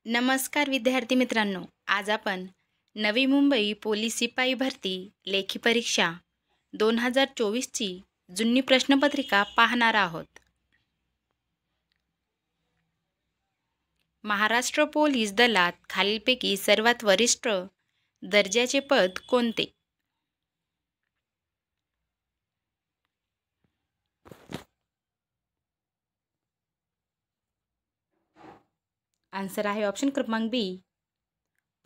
नमस्कार विद्यार्थी मित्रांनो, आज आपण नवी मुंबई पोलीस शिपाई भरती लेखी परीक्षा 2024ची जुनी प्रश्नपत्रिका पाहणार आहोत. महाराष्ट्र पोलीस दलात खालीलपैकी सर्वात वरिष्ठ दर्जाचे पद कोणते? आन्सर आहे ऑप्शन क्रमांक बी,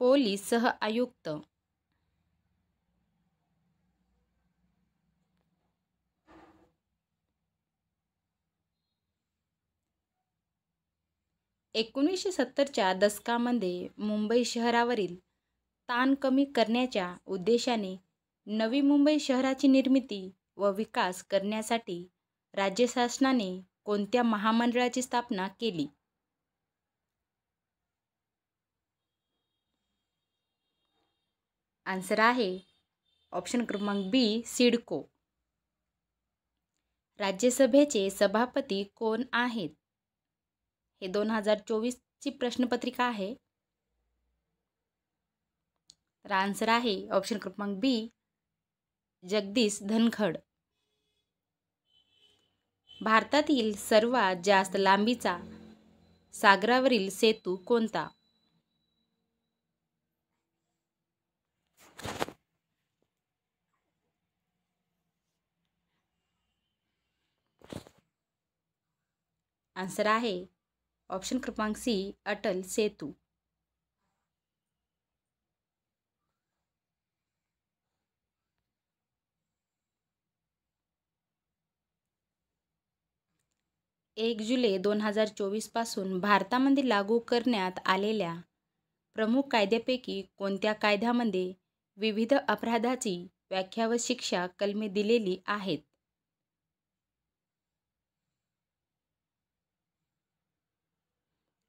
पोलीस सह आयुक्त. एकोणीसशे 70च्या दशकामध्ये मुंबई शहरावरील ताण कमी करण्याच्या उद्देशाने नवी मुंबई शहराची निर्मिती व विकास करण्यासाठी राज्य शासनाने कोणत्या महामंडळाची स्थापना केली? आन्सर आहे ऑप्शन क्रमांक बी, सिडको. राज्यसभेचे सभापती कोण आहेत? हे 2024ची प्रश्नपत्रिका आहे. तर आन्सर आहे ऑप्शन क्रमांक बी, जगदीश धनखड. भारतातील सर्वात जास्त लांबीचा सागरावरील सेतू कोणता? आन्सर आहे ऑप्शन क्रमांक सी, अटल सेतू. एक जुलै 2024 पासून भारतामध्ये लागू करण्यात आलेल्या प्रमुख कायद्यापैकी कोणत्या कायद्यामध्ये विविध अपराधाची व्याख्या व शिक्षा कलमे दिलेली आहेत?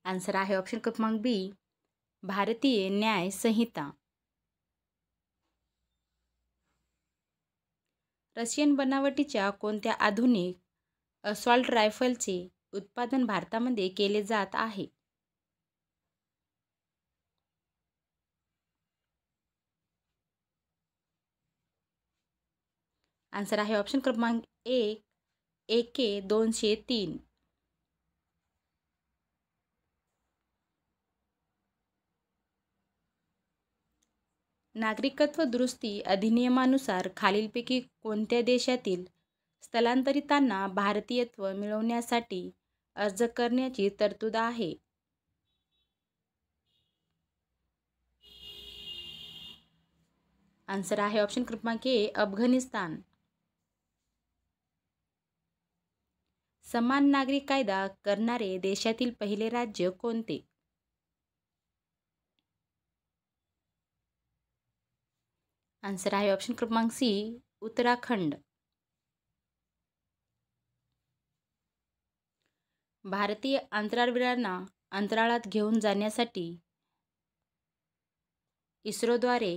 आन्सर आहे ऑप्शन क्रमांक बी, भारतीय न्याय संहिता. रशियन बनावटीच्या कोणत्या आधुनिक असॉल्ट रायफलचे उत्पादन भारतामध्ये केले जात आहे? आन्सर आहे ऑप्शन क्रमांक एक, AK-203. नागरिकत्व दुरुस्ती अधिनियमानुसार खालीलपैकी कोणत्या देशातील स्थलांतरितांना भारतीयत्व मिळवण्यासाठी अर्ज करण्याची तरतूद आहे? आन्सर आहे ऑप्शन क्रमांक ए, अफगाणिस्तान. समान नागरी कायदा करणारे देशातील पहिले राज्य कोणते? आन्सर आहे ऑप्शन क्रमांक सी, उत्तराखंड. भारतीय अंतराळवीरांना अंतराळात घेऊन जाण्यासाठी इस्रोद्वारे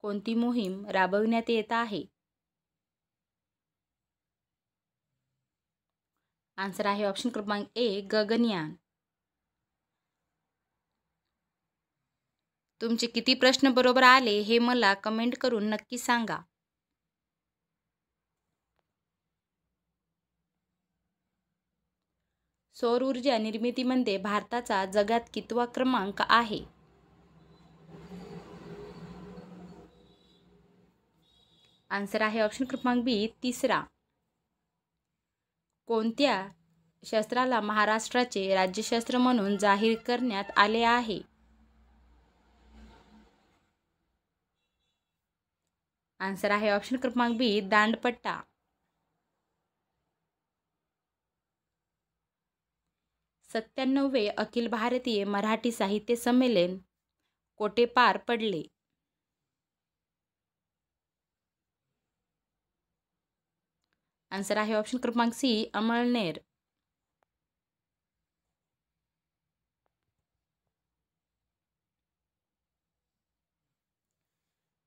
कोणती मोहीम राबविण्यात येत आहे? आन्सर आहे ऑप्शन क्रमांक ए, गगनयान. तुमचे किती प्रश्न बरोबर आले हे मला कमेंट करून नक्की सांगा. सौर ऊर्जा निर्मितीमध्ये भारताचा जगात कितवा क्रमांक आहे? आन्सर आहे ऑप्शन क्रमांक बी, तिसरा. कोणत्या शस्त्राला महाराष्ट्राचे राज्यशस्त्र म्हणून जाहीर करण्यात आले आहे? आन्सर आहे ऑप्शन क्रमांक बी, दांडपट्टा. सत्त्याण्णवे अखिल भारतीय मराठी साहित्य संमेलन कोठे पार पडले? आन्सर आहे ऑप्शन क्रमांक सी, अमळनेर.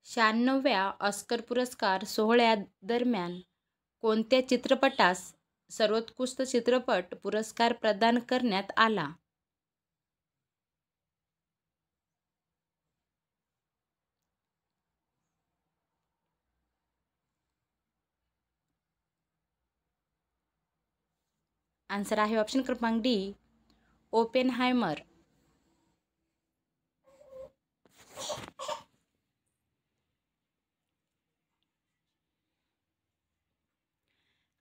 शहाण्णव्या ऑस्कर पुरस्कार सोहळ्यादरम्यान कोणत्या चित्रपटास सर्वोत्कृष्ट चित्रपट पुरस्कार प्रदान करण्यात आला? आन्सर आहे ऑप्शन क्रमांक डी, ओपेनहायमर.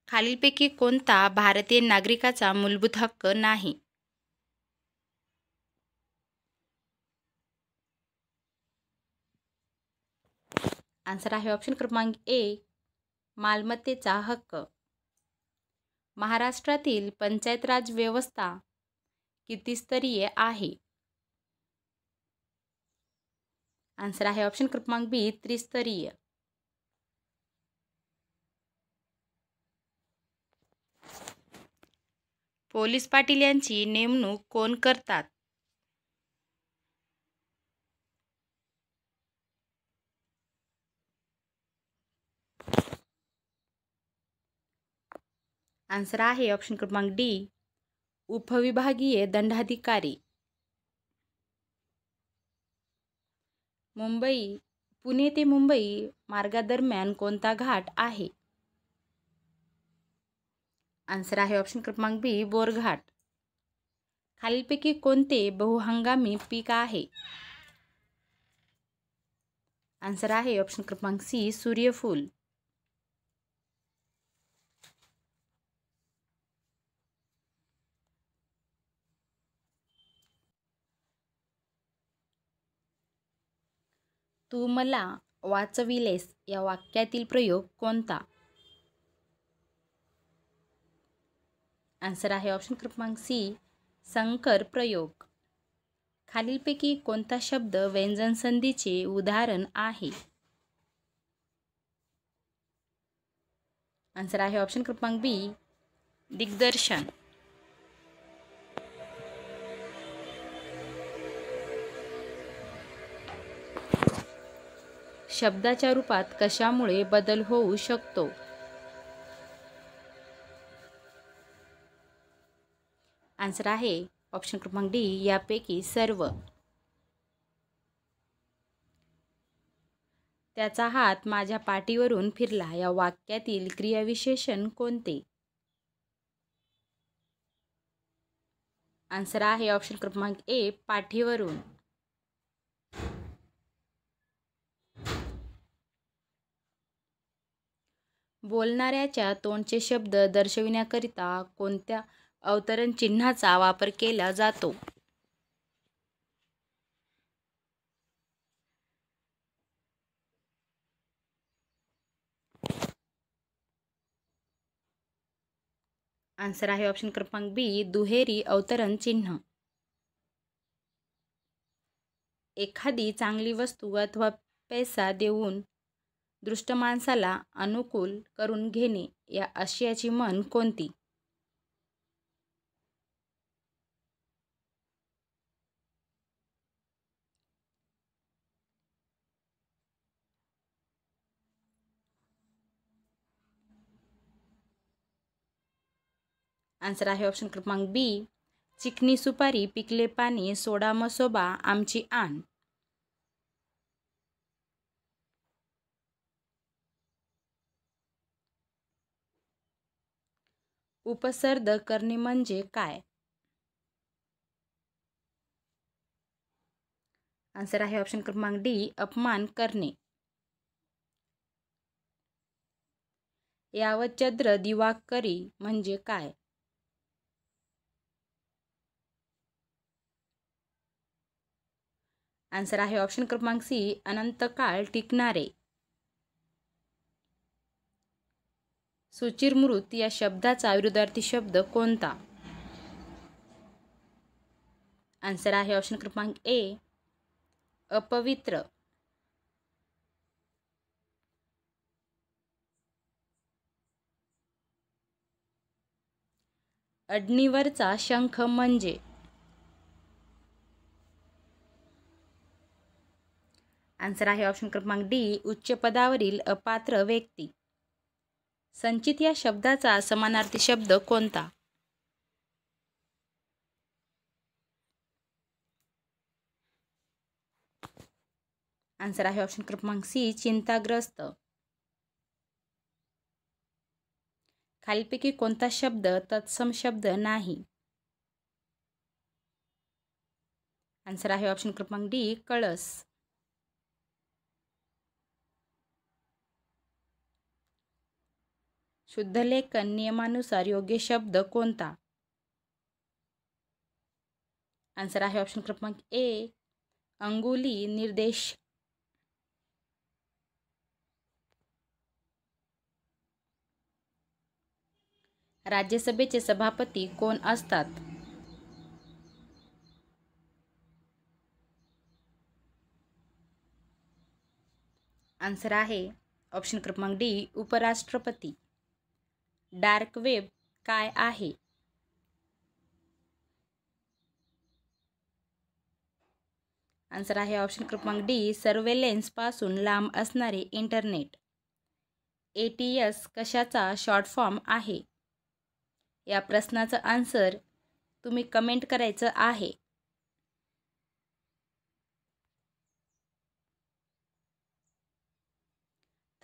खालीलपैकी कोणता भारतीय नागरिकाचा मूलभूत हक्क नाही? आन्सर आहे ऑप्शन क्रमांक ए, मालमत्तेचा हक्क. महाराष्ट्रातील पंचायत राज व्यवस्था किती स्तरीय आहे? आन्सर आहे ऑप्शन क्रमांक बी, त्रिस्तरीय. पोलीस पाटील यांची नेमणूक कोण करतात? आन्सर आहे ऑप्शन क्रमांक डी, उपविभागीय दंडाधिकारी. पुणे ते मुंबई मार्गादरम्यान कोणता घाट आहे? आन्सर आहे ऑप्शन क्रमांक बी, बोरघाट. खालीलपैकी कोणते बहुहंगामी पीक आहे? आन्सर आहे ऑप्शन क्रमांक सी, सूर्यफूल. तू मला वाचविलेस या वाक्यातील प्रयोग कोणता? आन्सर आहे ऑप्शन क्रमांक सी, संकर प्रयोग. खालीलपैकी कोणता शब्द व्यंजन संधीचे उदाहरण आहे? आन्सर आहे ऑप्शन क्रमांक बी, दिग्दर्शन. शब्दाच्या रूपात कशामुळे बदल होऊ शकतो? आन्सर आहे ऑप्शन क्रमांक डी, यापैकी सर्व. त्याचा हात माझ्या पाठीवरून फिरला या वाक्यातील क्रियाविशेषण कोणते? आन्सर आहे ऑप्शन क्रमांक ए, पाठीवरून. बोलणाऱ्याच्या तोंडचे शब्द दर्शविण्याकरिता कोणत्या अवतरण चिन्हाचा वापर केला जातो? आन्सर आहे ऑप्शन क्रमांक बी, दुहेरी अवतरण चिन्ह. एखादी चांगली वस्तू अथवा पैसा देऊन दृष्ट माणसाला अनुकूल करून घेणे या आशयाची म्हण कोणती? आन्सर आहे ऑप्शन क्रमांक बी, चिकनी सुपारी पिकले पाणी सोडा मसोबा आमची आण. उपसर्ग करणे म्हणजे काय? आन्सर आहे ऑप्शन क्रमांक डी, अपमान करणे. यावच्छ्र दिवाकरी म्हणजे काय? आन्सर आहे ऑप्शन क्रमांक सी, अनंत काळ टिकणारे. शुचिर्मृत या शब्दाचा विरुद्धार्थी शब्द कोणता? आन्सर आहे ऑप्शन क्रमांक ए, अपवित्र. अडणीवरचा शंख म्हणजे? आन्सर आहे ऑप्शन क्रमांक डी, उच्च पदावरील अपात्र व्यक्ती. संचित या शब्दाचा समानार्थी शब्द कोणता? आन्सर आहे ऑप्शन क्रमांक सी, चिंताग्रस्त. खालीलपैकी कोणता शब्द तत्सम शब्द नाही? आन्सर आहे ऑप्शन क्रमांक डी, कळस. शुद्धलेखन नियमानुसार योग्य शब्द कोणता? आन्सर आहे ऑप्शन क्रमांक ए, अंगुली निर्देश. राज्यसभेचे सभापती कोण असतात? आन्सर आहे ऑप्शन क्रमांक डी, उपराष्ट्रपती. डार्क वेब काय आहे? आन्सर आहे ऑप्शन क्रमांक डी, सर्व्हेलेन्स पासून लांब असणारे इंटरनेट. ATS कशाचा शॉर्ट फॉर्म आहे? या प्रश्नाचं आन्सर तुम्ही कमेंट करायचं आहे.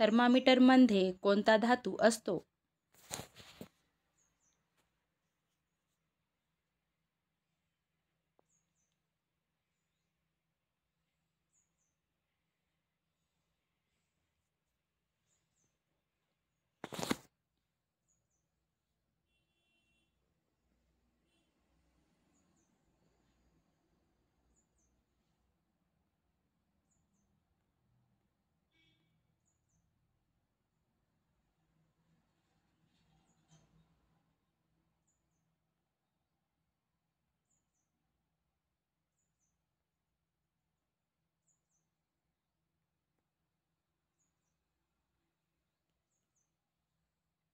थर्मामीटरमध्ये कोणता धातू असतो?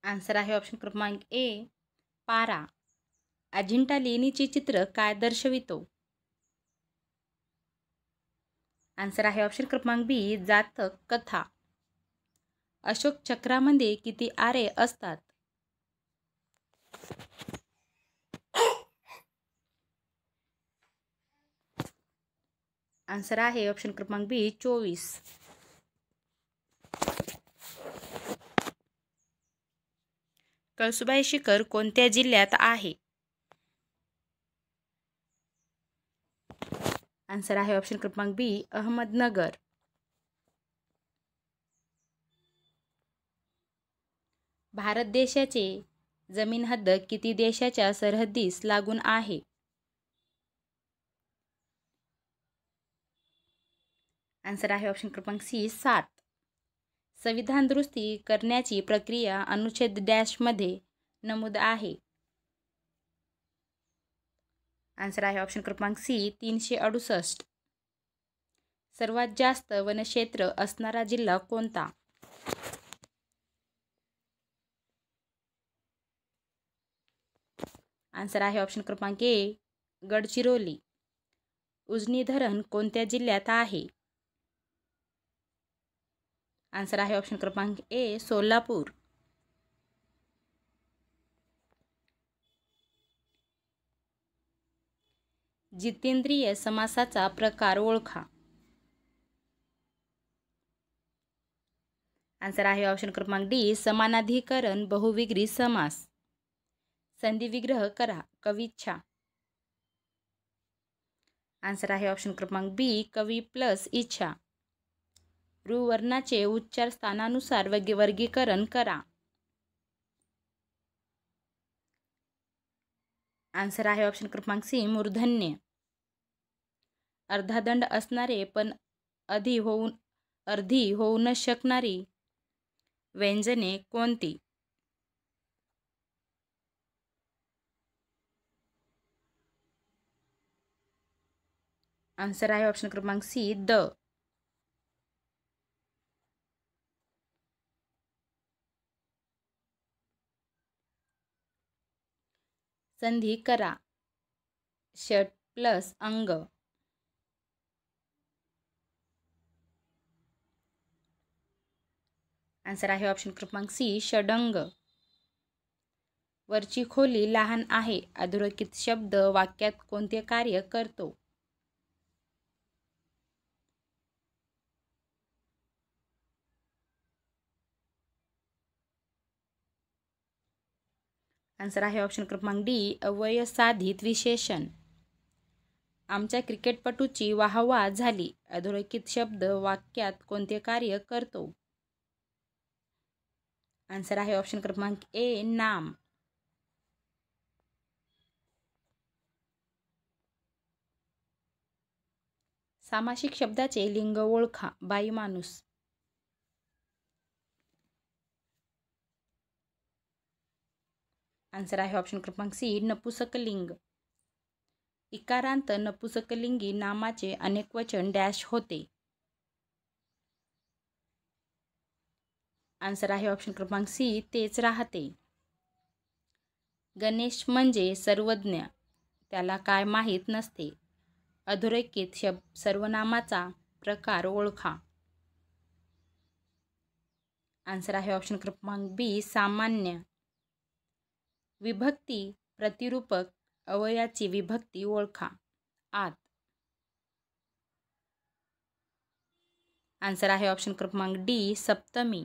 आन्सर आहे ऑप्शन क्रमांक ए, पारा. अजिंठा लेणीचे चित्र काय दर्शवितो? आन्सर आहे ऑप्शन क्रमांक बी, जातक कथा. अशोक चक्रामध्ये किती आरे असतात? आन्सर आहे ऑप्शन क्रमांक बी, 24. कळसुबाई शिखर कोणत्या जिल्ह्यात आहे? आन्सर आहे ऑप्शन क्रमांक बी, अहमदनगर. भारत देशाचे जमीन हद्द किती देशाच्या सरहद्दीस लागून आहे? आन्सर आहे ऑप्शन क्रमांक सी, 7. संविधान दुरुस्ती करण्याची प्रक्रिया अनुच्छेद डॅशमध्ये नमूद आहे? आन्सर आहे ऑप्शन क्रमांक सी, 368. सर्वात जास्त वनक्षेत्र असणारा जिल्हा कोणता? आन्सर आहे ऑप्शन क्रमांक ए, गडचिरोली. उजनी धरण कोणत्या जिल्ह्यात आहे? आन्सर आहे ऑप्शन क्रमांक ए, सोलापूर. जितेंद्रिय समासाचा प्रकार ओळखा. आन्सर आहे ऑप्शन क्रमांक डी, समानाधिकरण बहुविग्री समास. संधी विग्रह करा, कविच्छा. आन्सर आहे ऑप्शन क्रमांक बी, कवी प्लस इच्छा. रुवर्णाचे उच्चार स्थानानुसार वर्गीकरण करा. आन्सर आहे ऑप्शन क्रमांक सी, मूर्धन्य. अर्धादंड असणारे पण अर्धी होऊ न शकणारी व्यंजने कोणती? आन्सर आहे ऑप्शन क्रमांक सी, द. संधी करा, षट प्लस अंग. आन्सर आहे ऑप्शन क्रमांक सी, षडंग. वरची खोली लहान आहे अधोरेखित शब्द वाक्यात कोणते कार्य करतो? आन्सर आहे ऑप्शन क्रमांक डी अव्ययसाधित विशेषण. आमच्या क्रिकेटपटूची वाहवा झाली. अधोरेखित शब्द वाक्यात कोणते कार्य करतो? आन्सर आहे ऑप्शन क्रमांक ए नाम. सामासिक शब्दाचे लिंग ओळखा. बाई माणूस. आन्सर आहे ऑप्शन क्रमांक सी नपुसकलिंग. इकारांत नपुसकलिंगी नामाचे अनेकवचन डॅश होते. आन्सर आहे ऑप्शन क्रमांक सी तेच राहते. गणेश म्हणजे सर्वज्ञ, त्याला काय माहीत नसते. अधोरेखित सर्वनामाचा प्रकार ओळखा. आन्सर आहे ऑप्शन क्रमांक बी सामान्य. विभक्ती प्रतिरूपक अवययाची विभक्ती ओळखा. आत. आन्सर आहे ऑप्शन क्रमांक डी सप्तमी.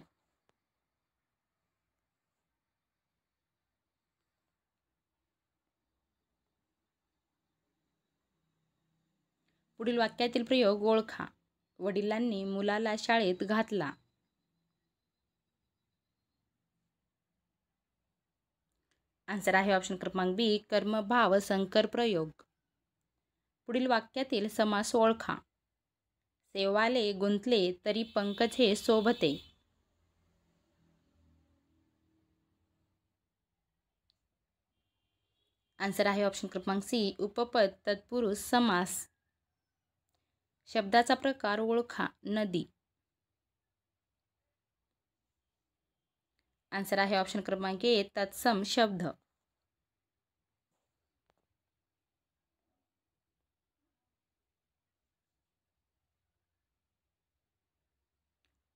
पुढील वाक्यातील प्रयोग ओळखा. वडिलांनी मुलाला शाळेत घातला. आन्सर आहे ऑप्शन क्रमांक बी कर्मभाव संकर प्रयोग. पुढील वाक्यातील समास ओळखा. सेवाले गुंतले तरी पंकज हे शोभते. आन्सर आहे ऑप्शन क्रमांक सी उपपद तत्पुरुष समास. शब्दाचा प्रकार ओळखा. नदी. आन्सर आहे ऑप्शन क्रमांक ए तत्सम शब्द.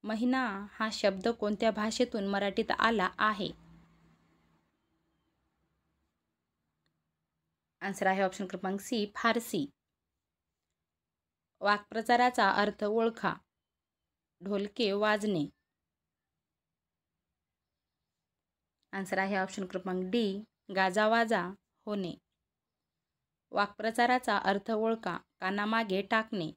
महिना हा शब्द कोणत्या भाषेतून मराठीत आला आहे? आन्सर आहे ऑप्शन क्रमांक सी फारसी. वाक्प्रचाराचा अर्थ ओळखा. ढोलके वाजणे. आन्सर आहे ऑप्शन क्रमांक डी गाजावाजा होणे. वाक्प्रचाराचा अर्थ ओळखा. कानामागे टाकणे.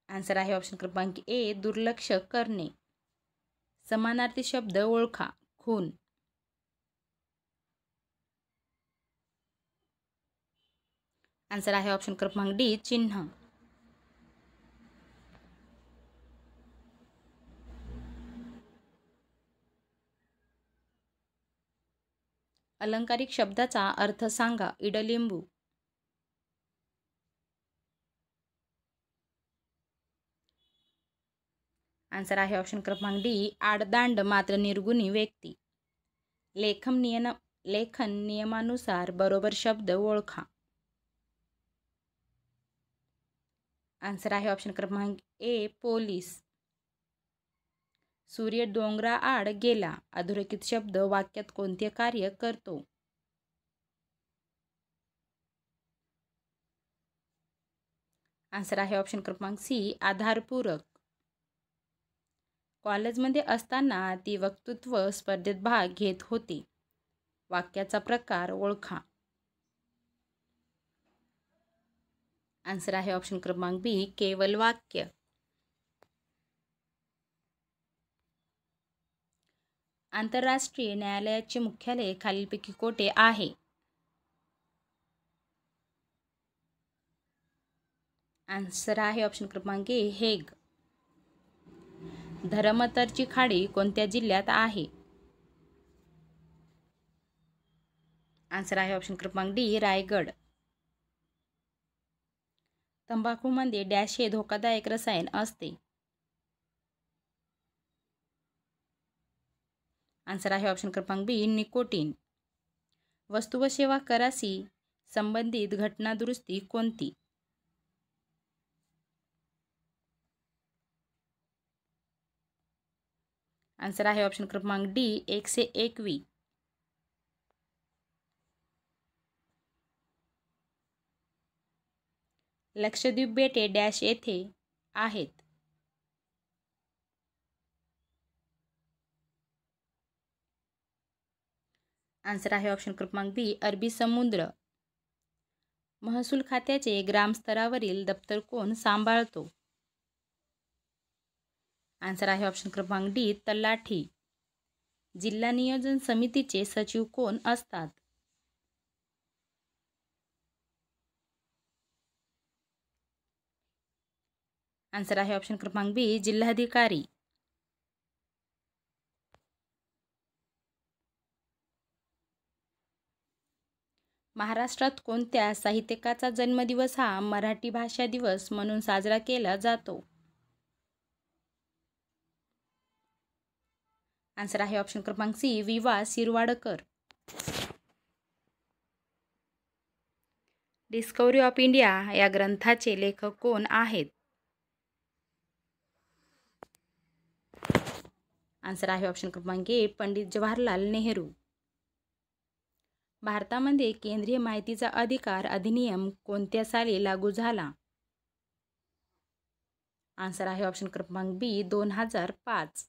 आन्सर आहे ऑप्शन क्रमांक ए दुर्लक्ष करणे. समानार्थी शब्द ओळखा. खून. आन्सर आहे ऑप्शन क्रमांक डी चिन्ह. अलंकारिक शब्दाचा अर्थ सांगा. इडलिंबू. आन्सर आहे ऑप्शन क्रमांक डी आडदांड मात्र निर्गुणी व्यक्ती. लेखन नियमानुसार बरोबर शब्द ओळखा. आन्सर आहे ऑप्शन क्रमांक ए पोलीस. सूर्य डोंगराआड गेला. अधोरेखित शब्द वाक्यात कोणते कार्य करतो? आन्सर आहे ऑप्शन क्रमांक सी आधारपूरक. कॉलेजमध्ये असताना ती वक्तृत्व स्पर्धेत भाग घेत होती. वाक्याचा प्रकार ओळखा. आन्सर आहे ऑप्शन क्रमांक बी केवल वाक्य. आंतरराष्ट्रीय न्यायालयाचे मुख्यालय खालीलपैकी कोठे आहे? आन्सर आहे ऑप्शन क्रमांक ए हेग. धरमतरची खाडी कोणत्या जिल्ह्यात आहे? आन्सर आहे ऑप्शन क्रमांक डी रायगड. तंबाखूमध्ये डॅश हे धोकादायक रसायन असते. आन्सर आहे ऑप्शन क्रमांक बी निकोटीन. वस्तू व सेवा कराशी संबंधित घटना दुरुस्ती कोणती? आन्सर आहे ऑप्शन क्रमांक डी 121. लक्षद्वीप बेटे डॅश येथे आहेत. आन्सर आहे ऑप्शन क्रमांक बी अरबी समुद्र. महसूल खात्याचे ग्रामस्तरावरील दप्तर कोण सांभाळतो? आन्सर आहे ऑप्शन क्रमांक डी तलाठी. जिल्हा नियोजन समितीचे सचिव कोण असतात? आन्सर आहे ऑप्शन क्रमांक बी जिल्हाधिकारी. महाराष्ट्रात कोणत्या साहित्यिकाचा जन्मदिवस हा मराठी भाषा दिवस म्हणून साजरा केला जातो? आन्सर आहे ऑप्शन क्रमांक C V V. Shirwadkar. Discovery of India या ग्रंथाचे लेखक कोण आहेत? आन्सर आहे ऑप्शन क्रमांक ए पंडित जवाहरलाल नेहरू. भारतामध्ये केंद्रीय माहितीचा अधिकार अधिनियम कोणत्या साली लागू झाला? आन्सर आहे ऑप्शन क्रमांक बी 2005.